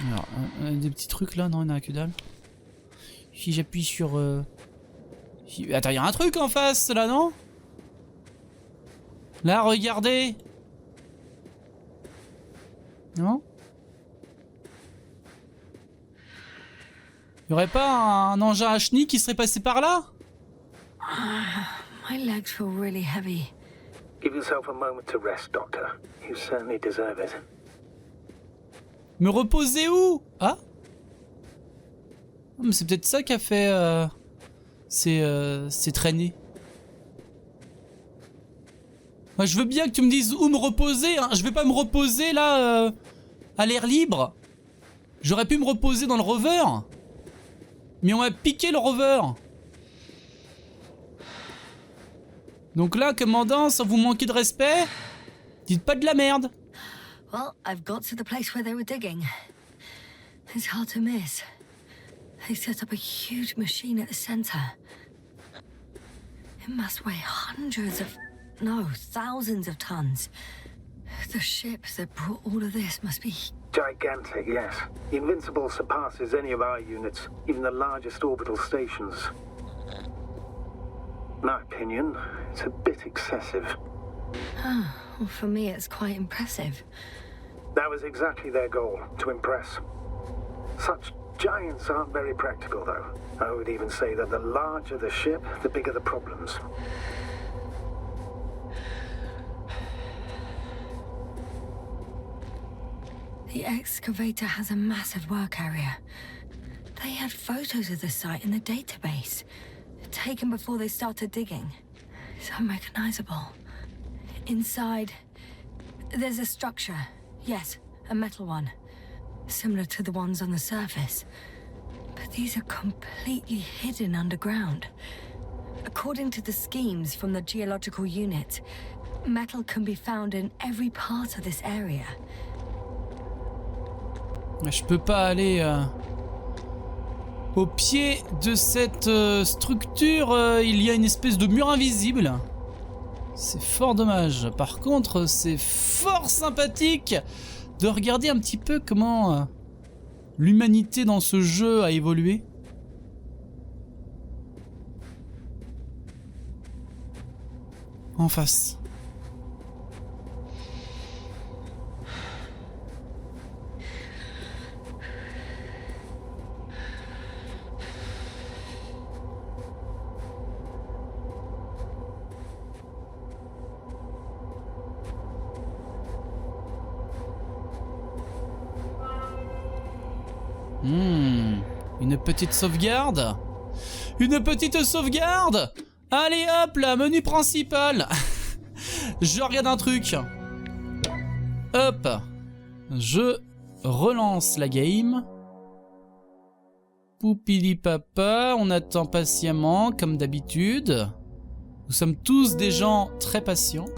Alors, des petits trucs là, non, il n'y en a que dalle. Si j'appuie sur... Attends, il y a un truc en face là, non? Là, regardez. Non? Il y aurait pas un engin à chenilles qui serait passé par là? My legs feel really heavy. Give yourself a moment to rest, Doctor. You certainly deserve it. Me reposer où? Ah? Mais c'est peut-être ça qui a fait ces traînées. Moi, je veux bien que tu me dises où me reposer, hein. Je vais pas me reposer là à l'air libre. J'aurais pu me reposer dans le rover. Mais on m'a piqué le rover. Donc là, commandant, sans vous manquer de respect, dites pas de la merde. Well, I've got to the place where they were digging. It's hard to miss. They set up a huge machine at the center. It must weigh hundreds of, no, thousands of tons. The ship that brought all of this must be Gigantic, yes. The Invincible surpasses any of our units, even the largest orbital stations. In my opinion, it's a bit excessive. Oh, well, for me it's quite impressive. That was exactly their goal, to impress. Such giants aren't very practical, though. I would even say that the larger the ship, the bigger the problems. The excavator has a massive work area. They had photos of the site in the database, taken before they started digging. It's unrecognizable. Inside, there's a structure. Yes, a metal one. Similar to the ones on the surface. But these are completely hidden underground. According to the schemes from the geological unit, metal can be found in every part of this area. Je peux pas aller au pied de cette structure. Il y a une espèce de mur invisible. C'est fort dommage. Par contre, c'est fort sympathique de regarder un petit peu comment l'humanité dans ce jeu a évolué. En face. Une petite sauvegarde. Une petite sauvegarde. Allez hop là, menu principal. Je regarde un truc. Hop. Je relance la game. Poupili papa, on attend patiemment comme d'habitude. Nous sommes tous des gens très patients.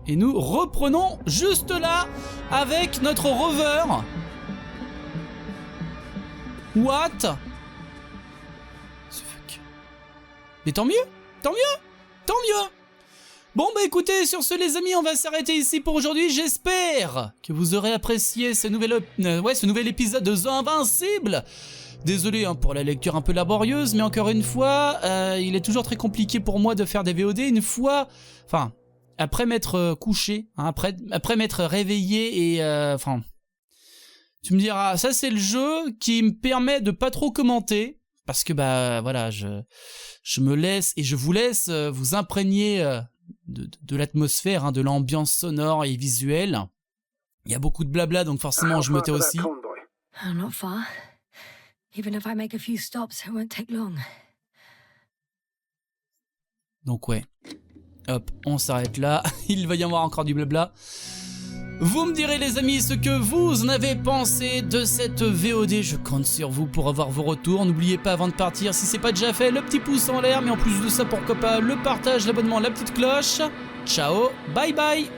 Et nous reprenons juste là avec notre rover. What? Mais tant mieux, tant mieux, tant mieux. Bon bah écoutez, sur ce les amis, on va s'arrêter ici pour aujourd'hui. J'espère que vous aurez apprécié ce nouvel épisode de The Invincible. Désolé hein, pour la lecture un peu laborieuse, mais encore une fois, il est toujours très compliqué pour moi de faire des VOD une fois, enfin, après m'être couché, hein, après m'être réveillé et enfin... Tu me diras, ça c'est le jeu qui me permet de pas trop commenter, parce que bah voilà, je me laisse et je vous laisse vous imprégner de l'atmosphère, hein, de l'ambiance sonore et visuelle. Il y a beaucoup de blabla, donc forcément je me tais aussi. Not far. Even if I make a few stops, it won't take long. Donc ouais, hop, on s'arrête là. Il va y avoir encore du blabla. Vous me direz les amis ce que vous en avez pensé de cette VOD. Je compte sur vous pour avoir vos retours. N'oubliez pas avant de partir, si c'est pas déjà fait, le petit pouce en l'air. Mais en plus de ça, pourquoi pas le partage, l'abonnement, la petite cloche. Ciao, bye bye.